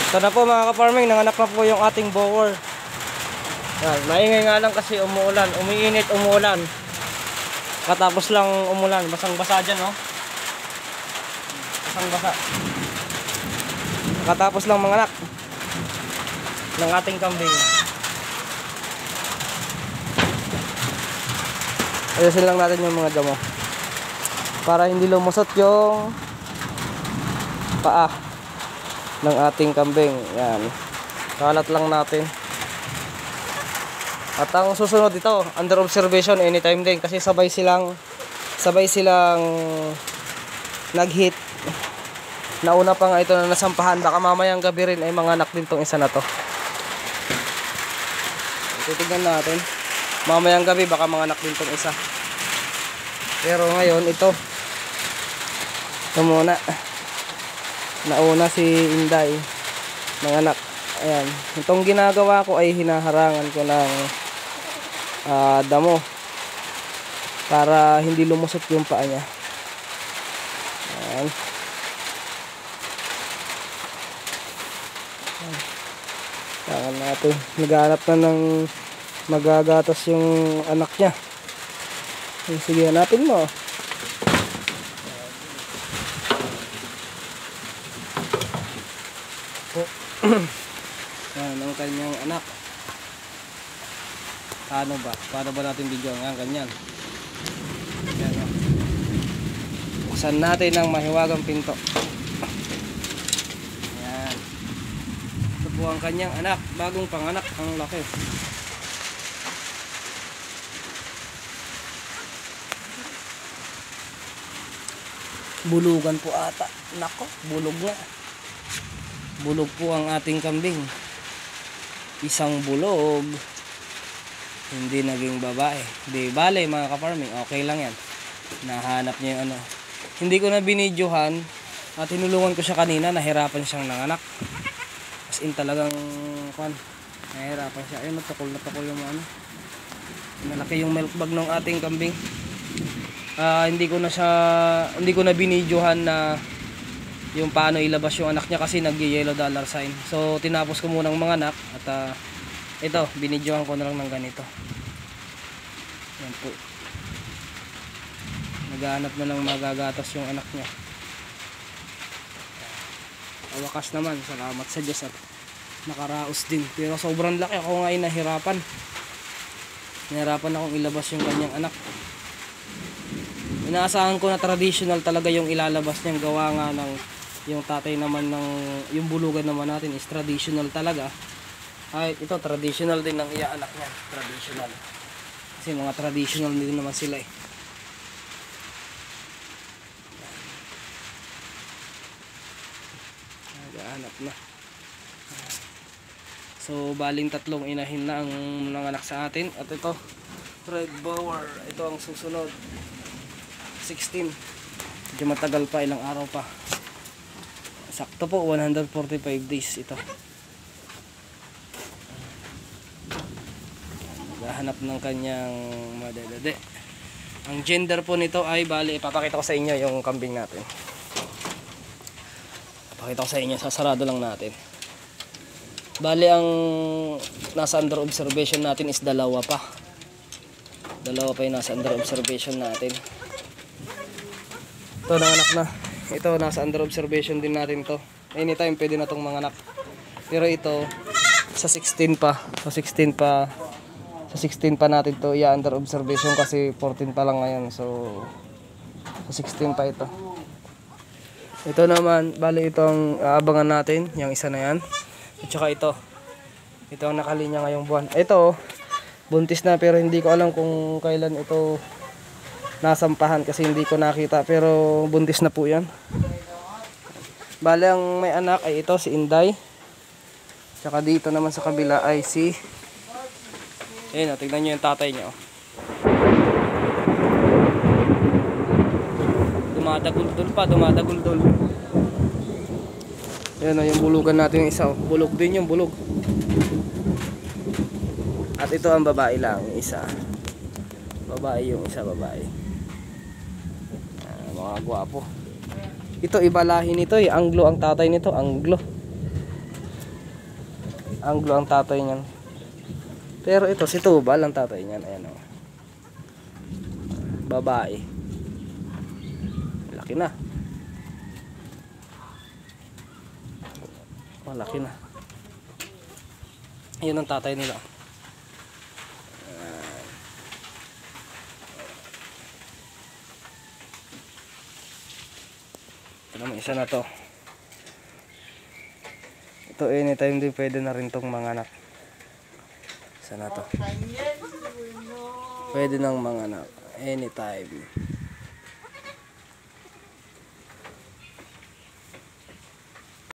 Ito na po mga ka-farming, nanganak na po yung ating bower. Yan, maingay nga lang kasi umuulan, umiinit, umuulan. Katapos lang umulan, basang-basa dyan, no? Basang-basa. Katapos lang manganak ng ating kambing. Ayusin lang natin yung mga damo para hindi lumusot yung paa ng ating kambing. Yan, kalat lang natin. At ang susunod ito, under observation anytime din kasi sabay silang nag-hit. Nauna pa nga ito na nasampahan, baka mamayang gabi rin ay manganak din tong isa na to. Titignan natin. Mamayang gabi baka manganak din tong isa. Pero ngayon ito muna. Nauna si Inday manganak. Ayan, itong ginagawa ko ay hinaharangan ko ng damo para hindi lumusot yung paa niya. Ayan. Tangan natin. Naghahanap na ng magagatas yung anak niya. Sige, hanapin mo. Yan ang kanyang anak. Paano ba natin video ang ganyan? Yan, o. Buksan natin ang mahiwagang pinto. Yan. Ito po ang kanyang anak. Bagong panganak. Ang laki. Bulugan po ata. Nako, bulog nga. Bulog po ang ating kambing. Isang bulog. Hindi naging babae. Di bale mga ka-farming, okay lang yan. Nahanap niya yung ano. Hindi ko na binidyohan at tinulungan ko siya kanina. Nahirapan siyang nanganak. As in talagang nahirapan siya. Ayun, natukol yung ano. Malaki yung milk bag ng ating kambing. Hindi ko na binidyohan na yung paano ilabas yung anak niya kasi nag-yellow dollar sign. So tinapos ko munang manganak at ito, binidyohan ko na lang ng ganito. Yan po. Naghahanap na lang magagatas yung anak niya. Wakas naman, salamat sa Diyos at nakaraos din. Pero sobrang laki, ako nga ay nahirapan akong ilabas yung kanyang anak. Inaasahan ko na traditional talaga yung ilalabas niyang gawa nga ng yung tatay naman ng yung bulugan naman natin is traditional talaga. Ay, ito traditional din ng iaanak niya, traditional. Kasi mga traditional din naman sila eh. Nag-aanap na. So, baling tatlong inahin na ang nanganak sa atin. At ito, red bower. Ito ang susunod. 16. Medyo matagal pa, ilang araw pa. Sakto po, 145 days ito. Hanap ng kanyang madedede. Ang gender po nito ay bali, ipapakita ko sa inyo yung kambing natin. Ipapakita ko sa inyo, sasarado lang natin. Bali ang nasa under observation natin is dalawa pa yung nasa under observation natin. Ito nanganak na. Ito nasa under observation din natin to. Anytime pwede na tong manganak. Pero ito sa 16 pa natin to under observation kasi 14 pa lang ngayon. So sa 16 pa ito. Ito naman, bali itong aabangan natin, yung isa na yan. At saka ito ang nakalinya ngayong buwan. Ito buntis na pero hindi ko alam kung kailan ito nasampahan kasi hindi ko nakita, pero buntis na po yan. Bali ang may anak ay ito si Inday. Tsaka dito naman sa kabila ay si ayun, tignan nyo yung tatay niya. Dumadagul-dul. Ayan yung bulugan natin yung isa. Bulog din yung bulog. At ito ang babae lang, yung isa. Babae yung isa, babae. Mga gwapo. Ito ibalahin nito, Anglo ang tatay nito, Anglo. Anglo ang tatay niyan. Pero ito, si Tubal ang tatay niyan. Ayan o. Babae. Laki na. Malaki na. Ayun ang tatay nila. Ito naman isa na to. Ito anytime din pwede na rin tong mga anak. Isa na to. Pwede ng mga anak anytime.